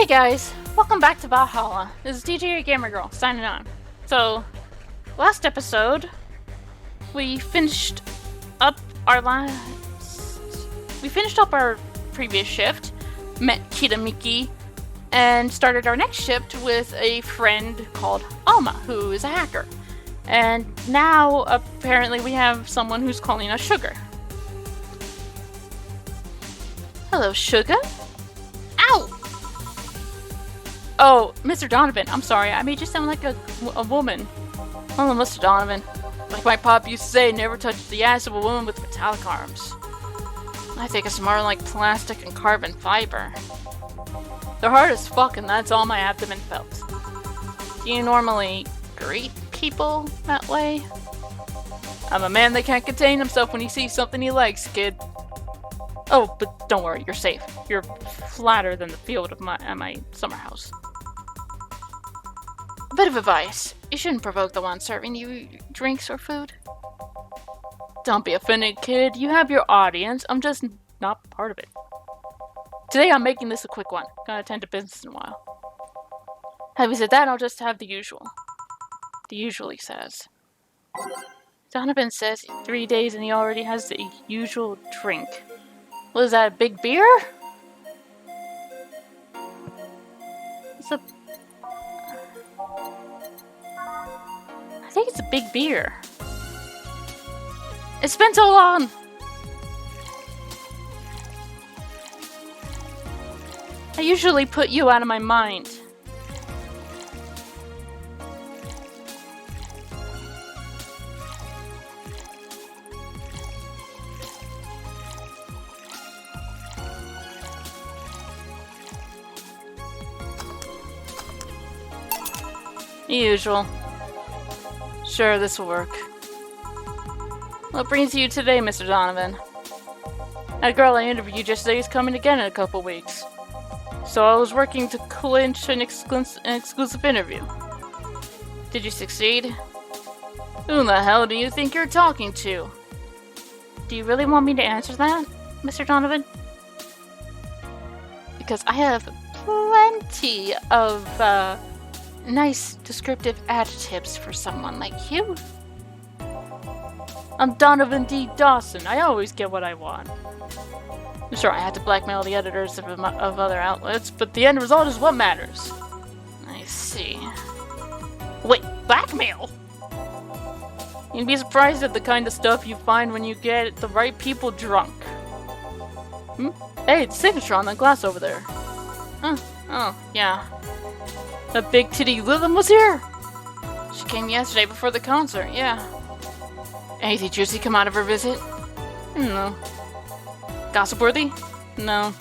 Hey guys, welcome back to Valhalla. This is DJ Gamer Girl signing on. So, last episode, we finished up our previous shift, met Kitamiki, and started our next shift with a friend called Alma, who is a hacker. And now, apparently, we have someone who's calling us Sugar. Hello, Sugar. Ow! Oh, Mr. Donovan, I'm sorry. I made you sound like a woman. Hello, Mr. Donovan. Like my pop used to say, never touch the ass of a woman with metallic arms. I think it's more like plastic and carbon fiber. They're hard as fuck, and that's all my abdomen felt. Do you normally greet people that way? I'm a man that can't contain himself when he sees something he likes, kid. Oh, but don't worry, you're safe. You're flatter than the field of my summer house. A bit of advice. You shouldn't provoke the one serving you drinks or food. Don't be offended, kid. You have your audience. I'm just not part of it. Today I'm making this a quick one. Gonna attend to business in a while. Having said that, I'll just have the usual. The usual, he says. Donovan says 3 days and he already has the usual drink. Was that a big beer? I think it's a big beer. It's been so long! I usually put you out of my mind. Usual. Sure, this will work. What brings you today, Mr. Donovan? That girl I interviewed yesterday is coming again in a couple weeks. So I was working to clinch an exclusive interview. Did you succeed? Who the hell do you think you're talking to? Do you really want me to answer that, Mr. Donovan? Because I have plenty of, nice descriptive adjectives for someone like you. I'm Donovan D. Dawson. I always get what I want. Sure, I had to blackmail the editors of other outlets, but the end result is what matters. I see. Wait, blackmail? You'd be surprised at the kind of stuff you find when you get the right people drunk. Hey, it's signature on that glass over there. Huh? Oh, yeah. The big titty Lilith was here? She came yesterday before the concert, yeah. Anything juicy come out of her visit? No. Gossip worthy? No.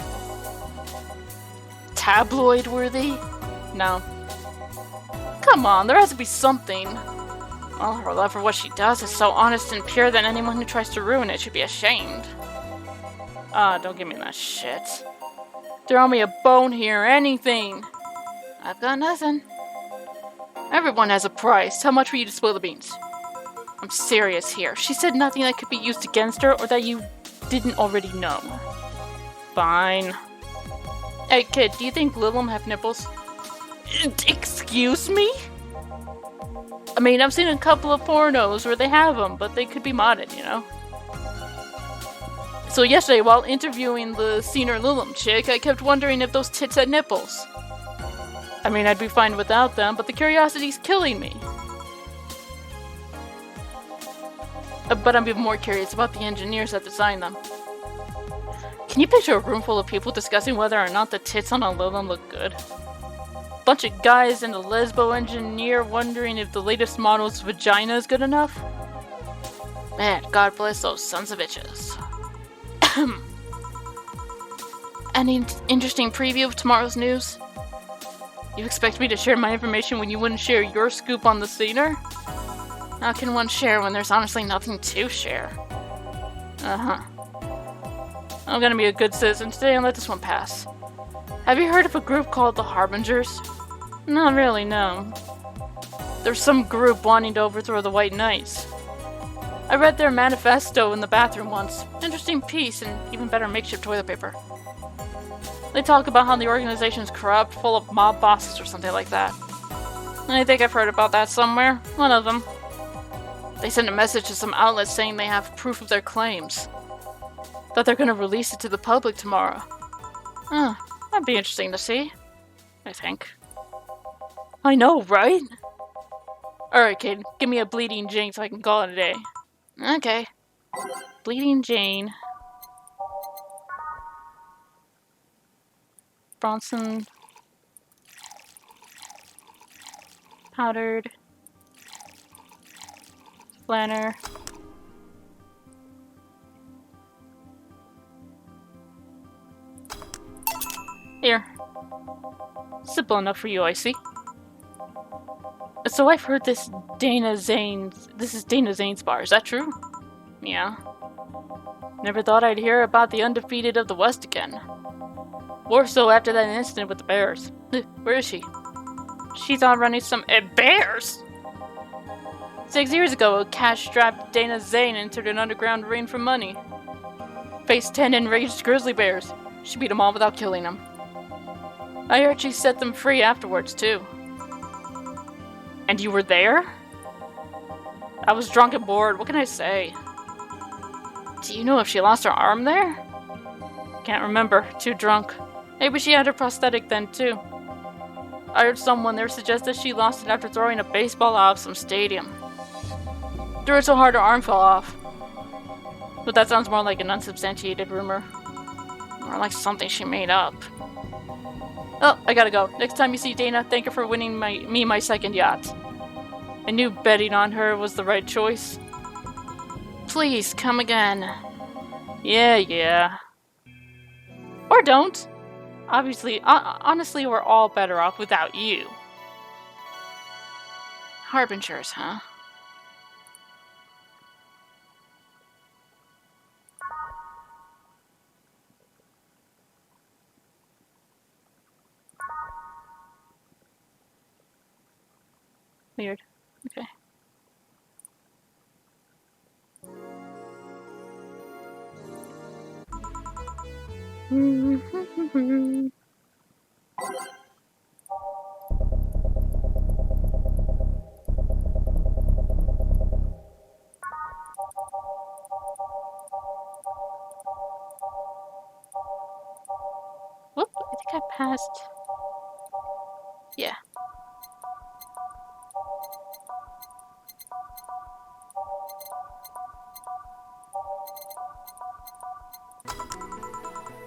Tabloid worthy? No. Come on, there has to be something. Well, her love for what she does is so honest and pure that anyone who tries to ruin it should be ashamed. Don't give me that shit. Throw me a bone here, anything. I've got nothing. Everyone has a price. How much for you to spill the beans? I'm serious here. She said nothing that could be used against her or that you didn't already know. Fine. Hey kid, do you think Lilum have nipples? Excuse me? I mean, I've seen a couple of pornos where they have them, but they could be modded, you know? So yesterday, while interviewing the senior Lilum chick, I kept wondering if those tits had nipples. I mean, I'd be fine without them, but the curiosity's killing me. But I'm even more curious about the engineers that designed them. Can you picture a room full of people discussing whether or not the tits on a Lilum look good? Bunch of guys and a lesbo engineer wondering if the latest model's vagina is good enough? Man, God bless those sons of bitches. Any interesting preview of tomorrow's news? You expect me to share my information when you wouldn't share your scoop on the scener? How can one share when there's honestly nothing to share? I'm gonna be a good citizen today and let this one pass. Have you heard of a group called the Harbingers? Not really, no. There's some group wanting to overthrow the White Knights. I read their manifesto in the bathroom once. Interesting piece and even better makeshift toilet paper. They talk about how the organization is corrupt, full of mob bosses or something like that. I think I've heard about that somewhere. One of them. They sent a message to some outlets saying they have proof of their claims. That they're gonna release it to the public tomorrow. That'd be interesting to see. I think. I know, right? Alright, kid. Give me a Bleeding Jane so I can call it a day. Okay. Bleeding Jane. Bronson. Powdered. Planner. Here. Simple enough for you, I see. So I've heard this is Dana Zane's bar, is that true? Yeah. Never thought I'd hear about the undefeated of the West again. More so after that incident with the bears. Where is she? She's out running some bears! 6 years ago, a cash-strapped Dana Zane entered an underground ring for money. Faced 10 enraged grizzly bears. She beat them all without killing them. I heard she set them free afterwards, too. And you were there? I was drunk and bored, what can I say? Do you know if she lost her arm there? Can't remember, too drunk. Maybe she had her prosthetic then, too. I heard someone there suggest that she lost it after throwing a baseball out of some stadium. Threw it so hard her arm fell off. But that sounds more like an unsubstantiated rumor. More like something she made up. Oh, I gotta go. Next time you see Dana, thank her for winning my second yacht. I knew betting on her was the right choice. Please, come again. Yeah. Or don't. Obviously, honestly, we're all better off without you. Harbingers, huh? Weird. Okay. Whoop, I think I passed. Yeah.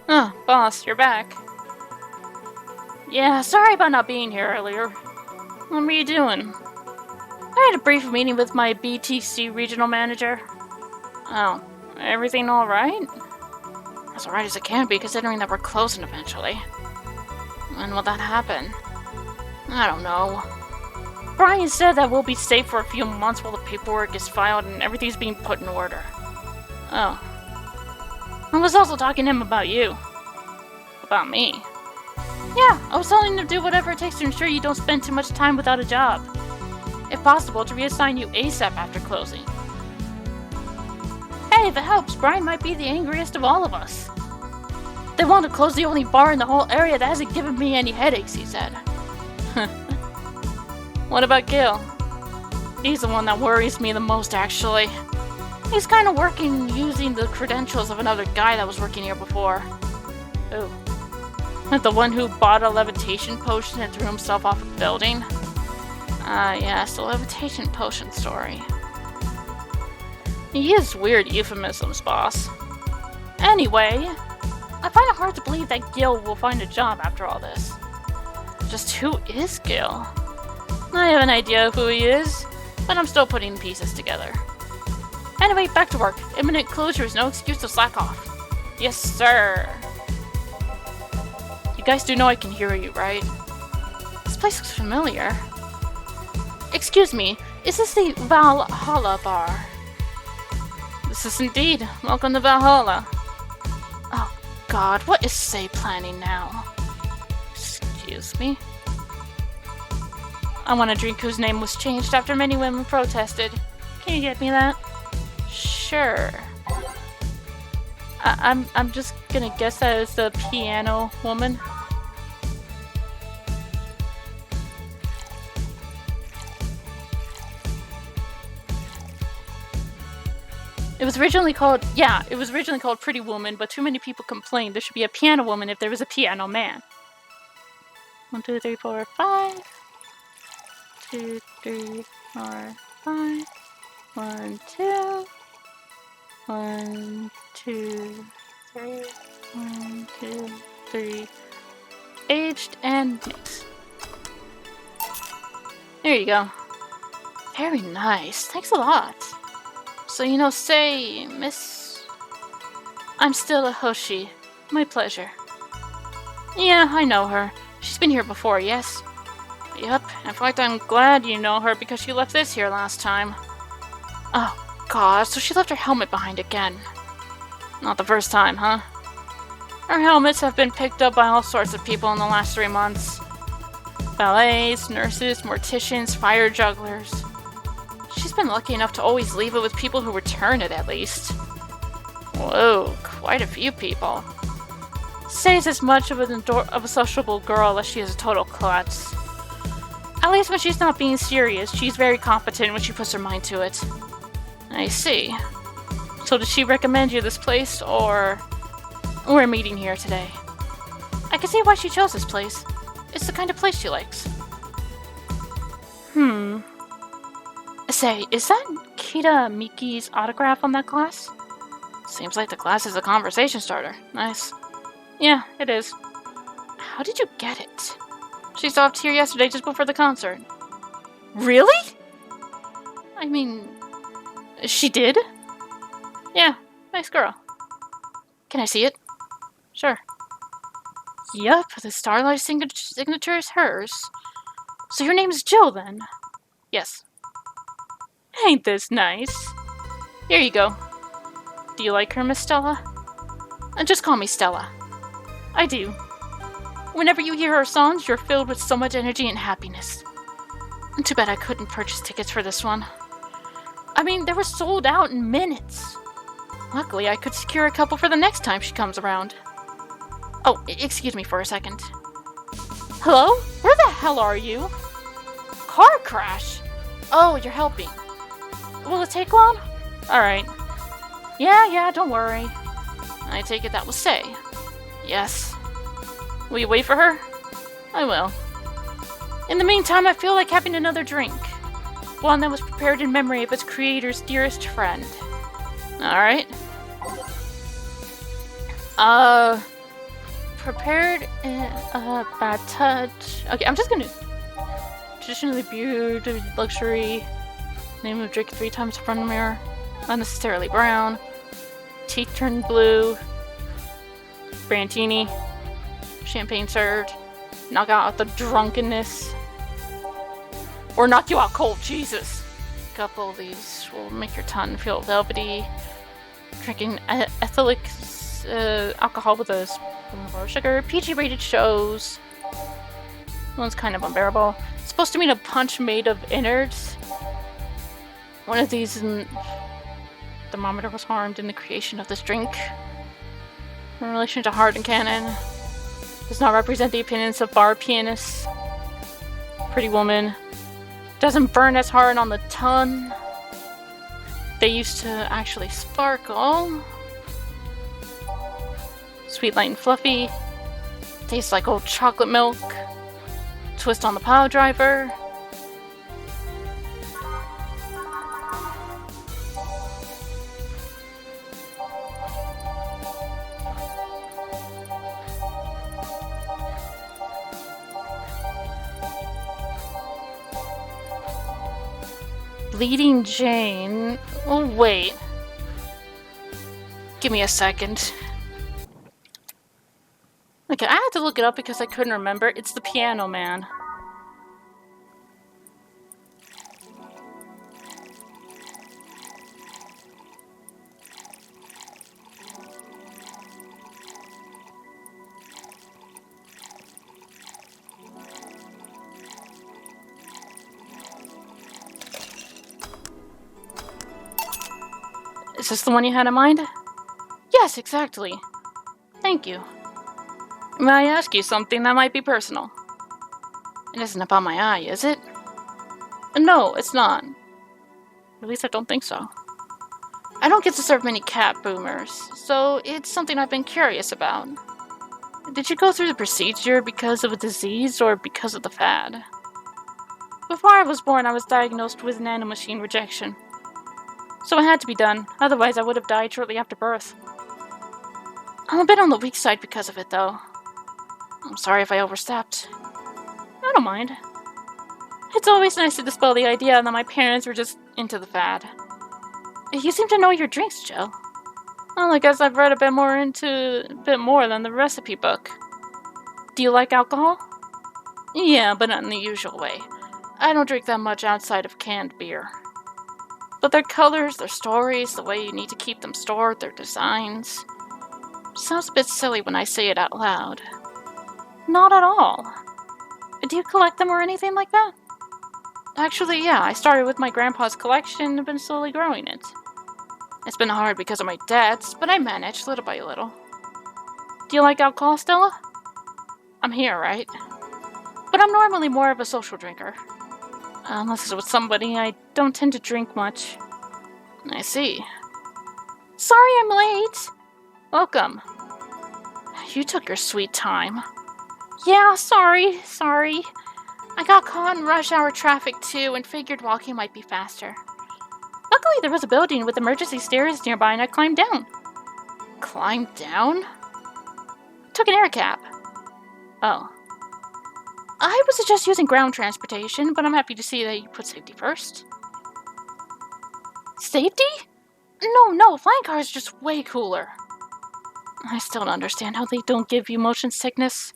Oh, boss, you're back. Yeah, sorry about not being here earlier. What were you doing? I had a brief meeting with my BTC regional manager. Oh, everything alright? As alright as it can be, considering that we're closing eventually. When will that happen? I don't know. Brian said that we'll be safe for a few months while the paperwork is filed and everything's being put in order. Oh. I was also talking to him about you. About me? Yeah, I was telling him to do whatever it takes to ensure you don't spend too much time without a job. If possible, to reassign you ASAP after closing. Hey, if it helps, Brian might be the angriest of all of us. They want to close the only bar in the whole area that hasn't given me any headaches, he said. What about Gil? He's the one that worries me the most, actually. He's kind of working using the credentials of another guy that was working here before. Who? The one who bought a levitation potion and threw himself off a building? Yes, the levitation potion story. He uses weird euphemisms, boss. Anyway, I find it hard to believe that Gil will find a job after all this. Just who is Gil? I have an idea of who he is, but I'm still putting pieces together. Anyway, back to work. Imminent closure is no excuse to slack off. Yes, sir. You guys do know I can hear you, right? This place looks familiar. Excuse me, is this the Valhalla bar? This is indeed. Welcome to Valhalla. Oh god, what is Say planning now? Excuse me? I want a drink whose name was changed after many women protested. Can you get me that? Sure. I'm just gonna guess that is the piano woman. It was originally called Pretty Woman, but too many people complained there should be a piano woman if there was a piano man. 1, 2, 3, 4, 5. 2, 3, 4, 5. 1, 2. 1, 2, 3. 1, 2, 3. Aged and mixed. There you go. Very nice. Thanks a lot. So, say, Miss... I'm still a Hoshi. My pleasure. Yeah, I know her. She's been here before, yes? Yep. In fact, I'm glad you know her because she left this here last time. Oh, God, so she left her helmet behind again. Not the first time, huh? Her helmets have been picked up by all sorts of people in the last 3 months. Ballets, nurses, morticians, fire jugglers. She's been lucky enough to always leave it with people who return it, at least. Whoa, quite a few people. Say's as much of a sociable girl as she is a total klutz. At least when she's not being serious, she's very competent when she puts her mind to it. I see. So did she recommend you this place, or... We're meeting here today. I can see why she chose this place. It's the kind of place she likes. Say, is that Kita Miki's autograph on that glass? Seems like the glass is a conversation starter. Nice. Yeah, it is. How did you get it? She stopped here yesterday just before the concert. Really? I mean, she did? Yeah, nice girl. Can I see it? Sure. Yup, the Starlight signature is hers. So your name's Jill, then? Yes. Ain't this nice? Here you go. Do you like her, Miss Stella? Just call me Stella. I do. Whenever you hear her songs, you're filled with so much energy and happiness. Too bad I couldn't purchase tickets for this one. I mean, they were sold out in minutes. Luckily, I could secure a couple for the next time she comes around. Oh, excuse me for a second. Hello? Where the hell are you? Car crash? Oh, you're helping. Will it take long? Alright. Yeah, don't worry. I take it that will say. Yes. Will you wait for her? I will. In the meantime, I feel like having another drink. One that was prepared in memory of its creator's dearest friend. Alright. Prepared in a bad touch. Okay, I'm just gonna... Traditionally brewed luxury. Name of drink 3 times in front of the mirror. Unnecessarily brown. Teeth turned blue. Brantini. Champagne served. Knock out the drunkenness. Or knock you out cold, Jesus. A couple of these will make your tongue feel velvety. Drinking ethylic alcohol with a spoonful of sugar. PG rated shows. One's kind of unbearable. It's supposed to mean a punch made of innards. One of these thermometer was harmed in the creation of this drink. In relation to Hard and Cannon. Does not represent the opinions of bar pianists. Pretty Woman. Doesn't burn as hard on the tongue. They used to actually sparkle. Sweet, light, and fluffy. Tastes like old chocolate milk. Twist on the pile driver. Bleeding Jane. Oh, wait. Give me a second. Okay, I had to look it up because I couldn't remember. It's the Piano Man. Is this the one you had in mind? Yes, exactly. Thank you. May I ask you something that might be personal? It isn't about my eye, is it? No, it's not. At least I don't think so. I don't get to serve many cat boomers, so it's something I've been curious about. Did you go through the procedure because of a disease or because of the fad? Before I was born, I was diagnosed with nanomachine rejection. So it had to be done, otherwise I would have died shortly after birth. I'm a bit on the weak side because of it, though. I'm sorry if I overstepped. I don't mind. It's always nice to dispel the idea that my parents were just into the fad. You seem to know your drinks, Jill. Well, I guess I've read a bit more than the recipe book. Do you like alcohol? Yeah, but not in the usual way. I don't drink that much outside of canned beer. But their colors, their stories, the way you need to keep them stored, their designs... Sounds a bit silly when I say it out loud. Not at all. Do you collect them or anything like that? Actually, yeah, I started with my grandpa's collection and have been slowly growing it. It's been hard because of my debts, but I managed little by little. Do you like alcohol, Stella? I'm here, right? But I'm normally more of a social drinker. Unless it's with somebody, I don't tend to drink much. I see. Sorry I'm late. Welcome. You took your sweet time. Yeah, sorry. I got caught in rush hour traffic too and figured walking might be faster. Luckily there was a building with emergency stairs nearby and I climbed down. Climbed down? Took an air cab. Oh. I would suggest using ground transportation, but I'm happy to see that you put safety first. Safety? No, flying cars are just way cooler. I still don't understand how they don't give you motion sickness.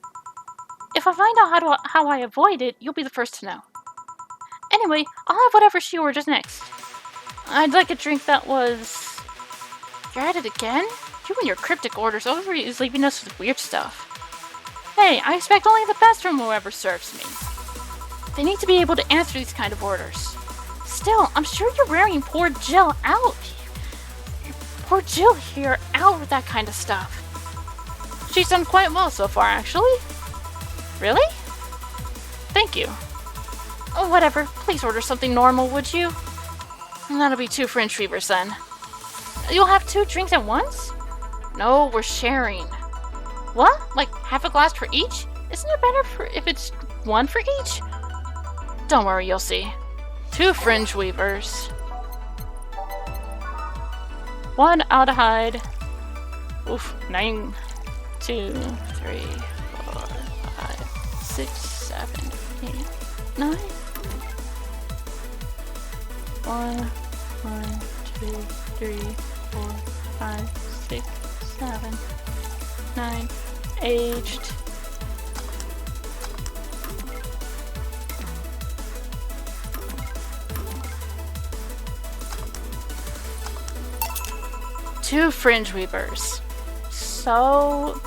If I find out how I avoid it, you'll be the first to know. Anyway, I'll have whatever she orders next. I'd like a drink that was... You're at it again? You and your cryptic orders always leaving us with weird stuff. Hey, I expect only the best from whoever serves me. They need to be able to answer these kind of orders. Still, I'm sure you're wearing poor Jill out. Poor Jill here out with that kind of stuff. She's done quite well so far, actually. Really? Thank you. Oh, whatever. Please order something normal, would you? And that'll be 2 French Weavers then. You'll have 2 drinks at once? No, we're sharing. What? Like half a glass for each? Isn't it better if it's 1 for each? Don't worry, you'll see. 2 Fringe Weavers. 1 aldehyde. Oof, 9, 2, 3, 4, 5, 6, 7, 8, 9. 1, 2, 3, 4, 5, 6, 7, 9. Aged. Two Fringe Weavers. So...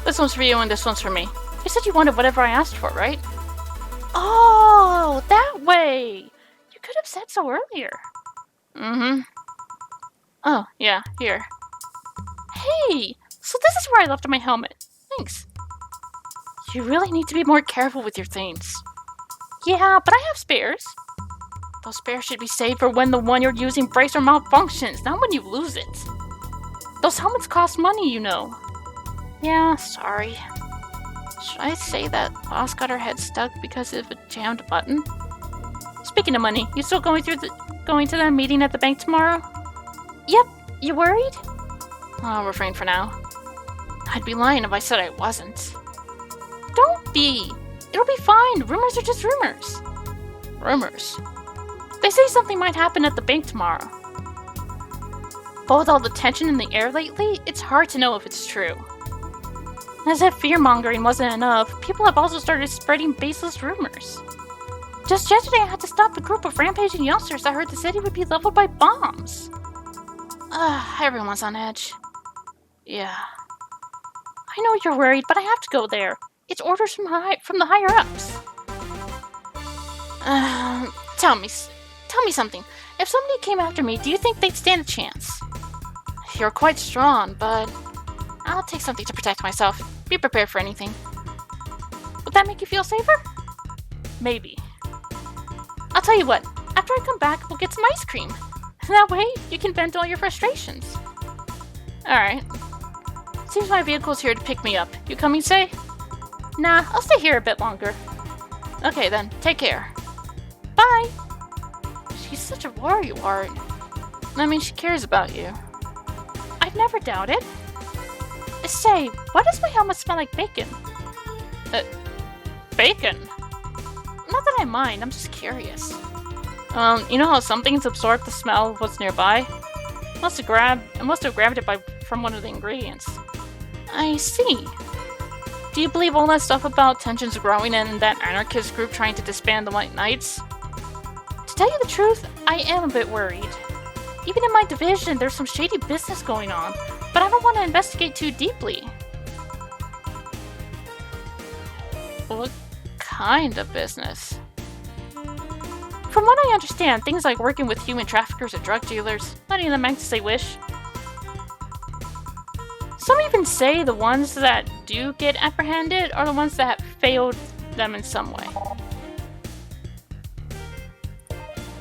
This one's for you and this one's for me. You said you wanted whatever I asked for, right? Oh, that way! You could have said so earlier. Mm-hmm. Oh, yeah, here. Hey! So this is where I left my helmet. Thanks. You really need to be more careful with your things. Yeah, but I have spares. Those spares should be saved for when the one you're using breaks or malfunctions, not when you lose it. Those helmets cost money, you know. Yeah, sorry. Should I say that Boss got her head stuck because of a jammed button? Speaking of money, you still going to that meeting at the bank tomorrow? Yep. You worried? I'll refrain for now. I'd be lying if I said I wasn't. Don't be. It'll be fine. Rumors are just rumors. Rumors? They say something might happen at the bank tomorrow. But with all the tension in the air lately, it's hard to know if it's true. As if fear-mongering wasn't enough, people have also started spreading baseless rumors. Just yesterday I had to stop a group of rampaging youngsters that heard the city would be leveled by bombs. Everyone's on edge. Yeah. I know you're worried, but I have to go there. It's orders from the higher-ups. Tell me something. If somebody came after me, do you think they'd stand a chance? You're quite strong, but I'll take something to protect myself. Be prepared for anything. Would that make you feel safer? Maybe. I'll tell you what, after I come back, we'll get some ice cream. That way, you can vent all your frustrations. Alright. Seems my vehicle's here to pick me up. You coming, Say? Nah, I'll stay here a bit longer. Okay then, take care. Bye! She's such a worrywart. I mean, she cares about you. I'd never doubt it. Say, why does my helmet smell like bacon? Bacon? Not that I mind, I'm just curious. You know how some things absorb the smell of what's nearby? It must have grabbed it from one of the ingredients. I see. Do you believe all that stuff about tensions growing and that anarchist group trying to disband the White Knights? To tell you the truth, I am a bit worried. Even in my division, there's some shady business going on, but I don't want to investigate too deeply. What kind of business? From what I understand, things like working with human traffickers or drug dealers, letting them act as they wish. Some even say the ones that do get apprehended are the ones that have failed them in some way.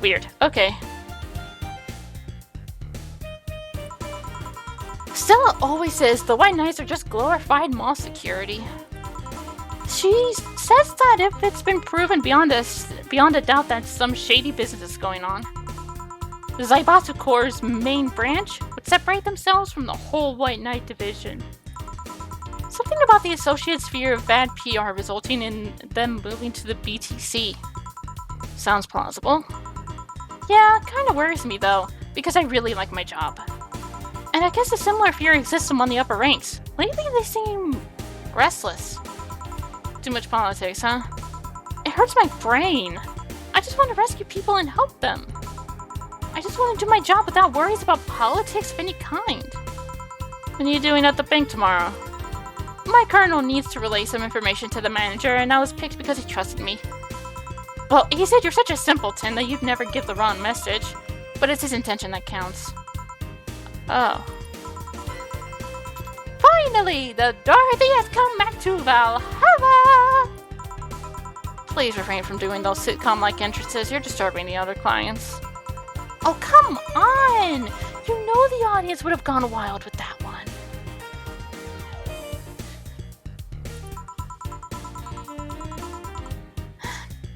Weird. Okay. Stella always says the White Knights are just glorified mall security. She says that if it's been proven beyond a doubt that some shady business is going on, the Zaibatsu Corps' main branch would separate themselves from the whole White Knight division. Something about the Associates' fear of bad PR resulting in them moving to the BTC. Sounds plausible. Yeah, kinda worries me though, because I really like my job. And I guess a similar fear exists among the upper ranks. Lately they seem restless. Too much politics, huh? It hurts my brain. I just want to rescue people and help them. I just want to do my job without worries about politics of any kind. What are you doing at the bank tomorrow? My colonel needs to relay some information to the manager, and I was picked because he trusted me. Well, he said you're such a simpleton that you'd never give the wrong message, but it's his intention that counts. Oh. Finally, the Dorothy has come back to Valhalla! Please refrain from doing those sitcom-like entrances. You're disturbing the other clients. Oh, come on! You know the audience would have gone wild with that one.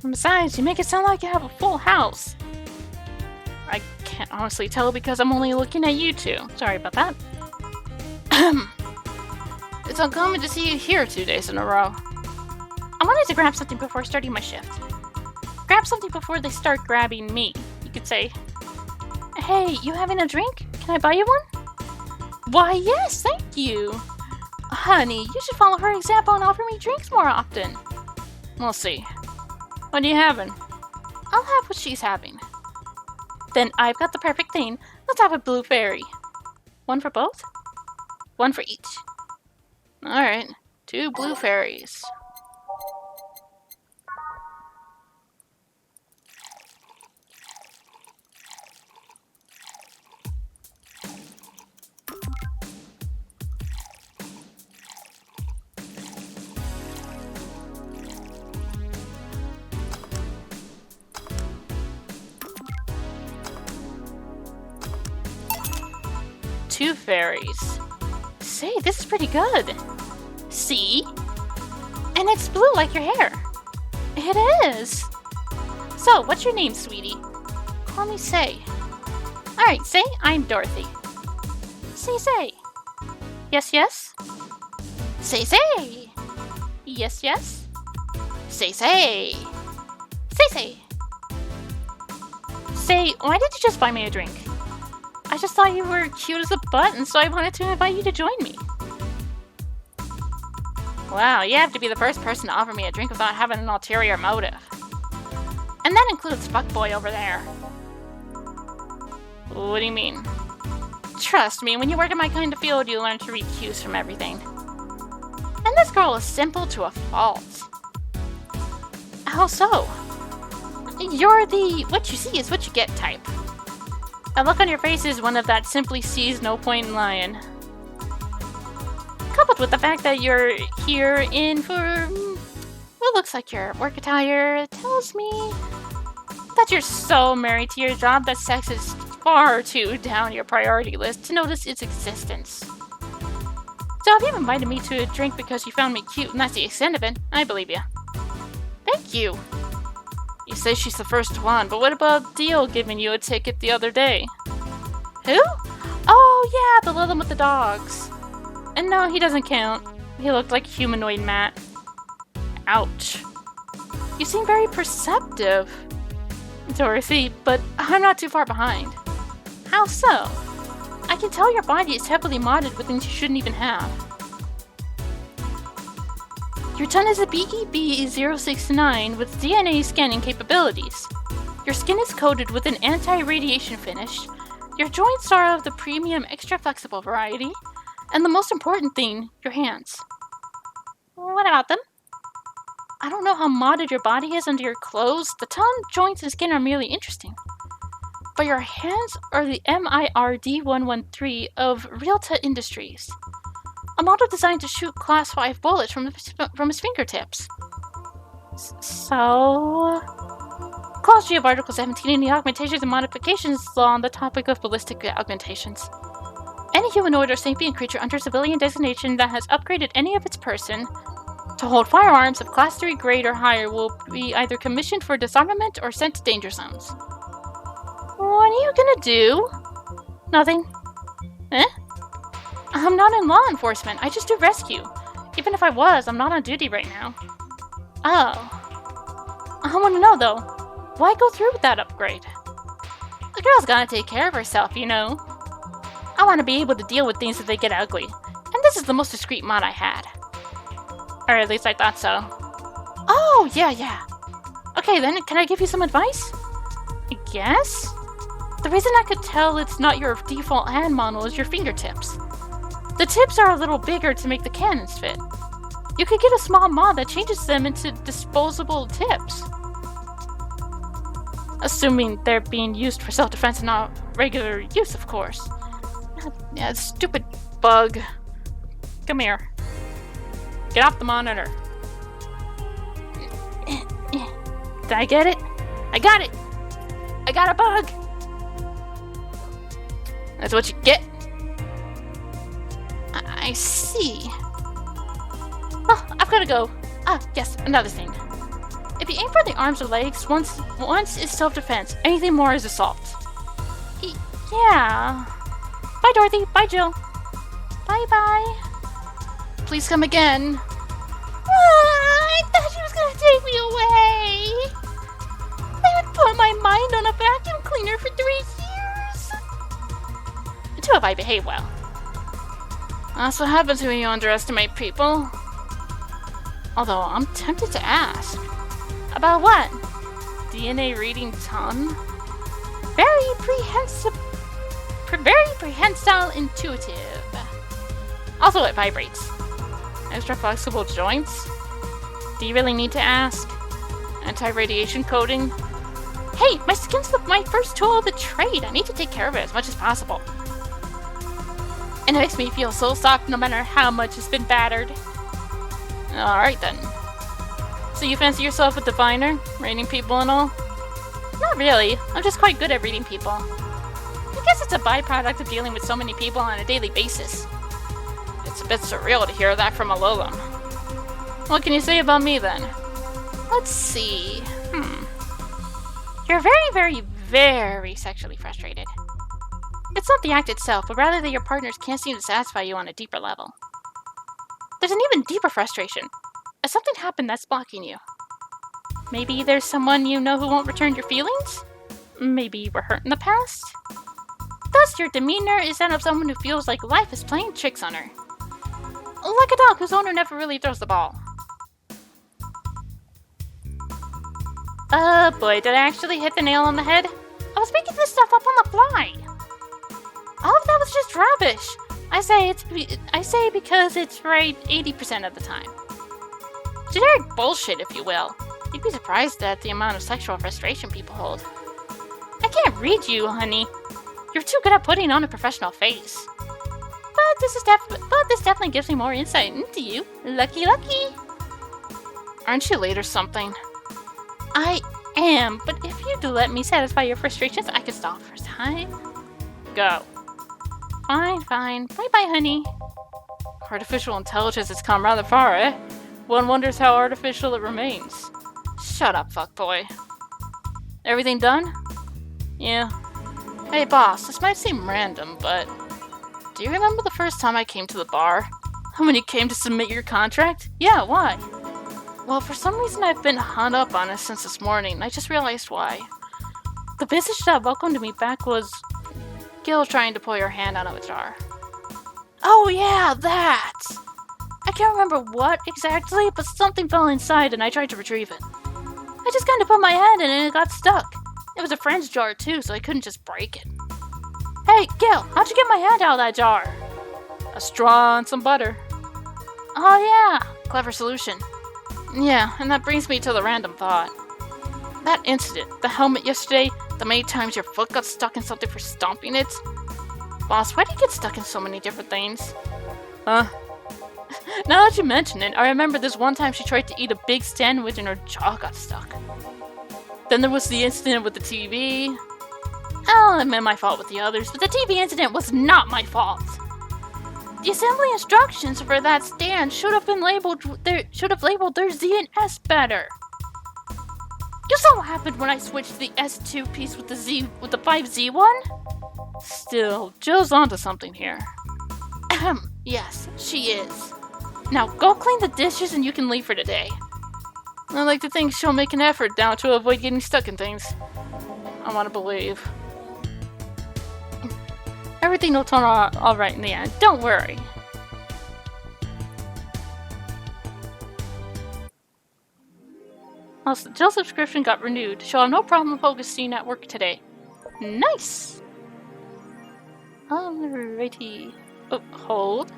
Besides, you make it sound like you have a full house. I can't honestly tell because I'm only looking at you two. Sorry about that. It's uncommon to see you here 2 days in a row. I wanted to grab something before starting my shift. Grab something before they start grabbing me, you could say. Hey, you having a drink? Can I buy you one? Why, yes, thank you. Honey, you should follow her example and offer me drinks more often. We'll see. What are you having? I'll have what she's having. Then I've got the perfect thing. Let's have a blue fairy. One for both? One for each. Alright, 2 blue fairies. Two fairies. Say, this is pretty good. See? And it's blue like your hair. It is. So, what's your name, sweetie? Call me Say. Alright, Say, I'm Dorothy. Say. Yes, yes? Say. Yes, yes? Say. Say. Say, why did you just buy me a drink? I just thought you were cute as a button, so I wanted to invite you to join me. Wow, you have to be the first person to offer me a drink without having an ulterior motive. And that includes fuckboy over there. What do you mean? Trust me, when you work in my kind of field, you learn to read cues from everything. And this girl is simple to a fault. How so? You're the what you see is what you get type. That look on your face is one of that simply sees no point in lying. Coupled with the fact that you're here in for what looks like your work attire tells me that you're so married to your job that sex is far too down your priority list to notice its existence. So if you've invited me to a drink because you found me cute and that's the extent of it, I believe you. Thank you. You say she's the first one, but what about Dio giving you a ticket the other day? Who? Oh yeah, the little with the dogs. And no, he doesn't count. He looked like humanoid Matt. Ouch. You seem very perceptive, Dorothy, but I'm not too far behind. How so? I can tell your body is heavily modded with things you shouldn't even have. Your ton is a BEB-069 with DNA scanning capabilities. Your skin is coated with an anti-radiation finish. Your joints are of the premium extra flexible variety. And the most important thing, your hands. What about them? I don't know how modded your body is under your clothes. The tongue, joints, and skin are merely interesting. But your hands are the MIRD-113 of Realta Industries. A model designed to shoot Class 5 bullets from his fingertips. So... Clause G of Article 17 in the Augmentations and Modifications Law on the topic of ballistic augmentations. Any humanoid or sapient creature under civilian designation that has upgraded any of its person to hold firearms of Class 3 grade or higher will be either commissioned for disarmament or sent to danger zones. What are you gonna do? Nothing. Eh? I'm not in law enforcement. I just do rescue. Even if I was, I'm not on duty right now. Oh. I want to know, though. Why go through with that upgrade? The girl's gotta take care of herself, you know. I want to be able to deal with things if they get ugly. And this is the most discreet mod I had. Or at least I thought so. Oh, yeah. Okay, then, can I give you some advice? I guess? The reason I could tell it's not your default hand model is your fingertips. The tips are a little bigger to make the cannons fit. You could get a small mod that changes them into disposable tips. Assuming they're being used for self-defense and not regular use, of course. Yeah, stupid bug. Come here. Get off the monitor. Did I get it? I got it! I got a bug! That's what you get. I see. Oh, I've gotta go. Ah, yes, another thing. If you aim for the arms or legs, once is self-defense. Anything more is assault. Yeah. Bye, Dorothy. Bye, Jill. Bye-bye. Please come again. I thought she was gonna take me away. I would put my mind on a vacuum cleaner for 3 years. Until if I behave well. That's what happens when you underestimate people. Although, I'm tempted to ask. About what? DNA reading tongue? Very prehensile intuitive. Also, it vibrates. Extra flexible joints? Do you really need to ask? Anti-radiation coating? Hey, my skin's my first tool of the trade. I need to take care of it as much as possible. And it makes me feel so soft no matter how much it's been battered. Alright then. So you fancy yourself a diviner? Reading people and all? Not really. I'm just quite good at reading people. I guess it's a byproduct of dealing with so many people on a daily basis. It's a bit surreal to hear that from a Lowland. What can you say about me then? Let's see. You're very, very sexually frustrated. It's not the act itself, but rather that your partners can't seem to satisfy you on a deeper level. There's an even deeper frustration. Has something happened that's blocking you? Maybe there's someone you know who won't return your feelings? Maybe you were hurt in the past? Thus, your demeanor is that of someone who feels like life is playing tricks on her. Like a dog whose owner never really throws the ball. Oh boy, did I actually hit the nail on the head? I was making this stuff up on the fly. All of that was just rubbish. I say because it's right 80% of the time. Generic bullshit, if you will. You'd be surprised at the amount of sexual frustration people hold. I can't read you, honey. You're too good at putting on a professional face. But this definitely gives me more insight into you. Lucky. Aren't you late or something? I am, but if you do let me satisfy your frustrations, I can stall for time. Go. Fine. Bye-bye, honey. Artificial intelligence has come rather far, eh? One wonders how artificial it remains. Shut up, fuckboy. Everything done? Yeah. Hey, boss, this might seem random, but... do you remember the first time I came to the bar? When you came to submit your contract? Yeah, why? Well, for some reason I've been hung up on it since this morning, and I just realized why. The business that welcomed me back was... Gil trying to pull your hand out of a jar. Oh yeah, that! I can't remember what exactly, but something fell inside and I tried to retrieve it. I just kind of put my hand in it and it got stuck. It was a friend's jar too, so I couldn't just break it. Hey, Gil, how'd you get my hand out of that jar? A straw and some butter. Oh yeah, clever solution. Yeah, and that brings me to the random thought. That incident, the helmet yesterday, the many times your foot got stuck in something for stomping it. Boss, why do you get stuck in so many different things? Now that you mention it, I remember this one time she tried to eat a big sandwich and her jaw got stuck. Then there was the incident with the TV. I'll admit my fault with the others, but the TV incident was not my fault. The assembly instructions for that stand should have labeled their Z and S better. You saw what happened when I switched the S2 piece with the 5Z one? Still, Jill's onto something here. Yes, she is. Now go clean the dishes and you can leave for today. I like to think she'll make an effort now to avoid getting stuck in things. I want to believe. Everything will turn out alright in the end, don't worry. Also, Jill's subscription got renewed. She'll have no problem focusing at work today. Nice! Alrighty. Oh, hold.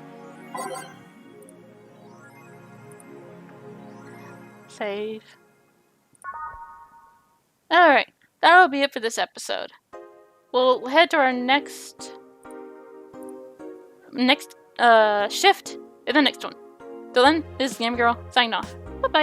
Save. Alright, that'll be it for this episode. We'll head to our next shift in the next one. Till then, this is Game Girl, signing off. Bye-bye.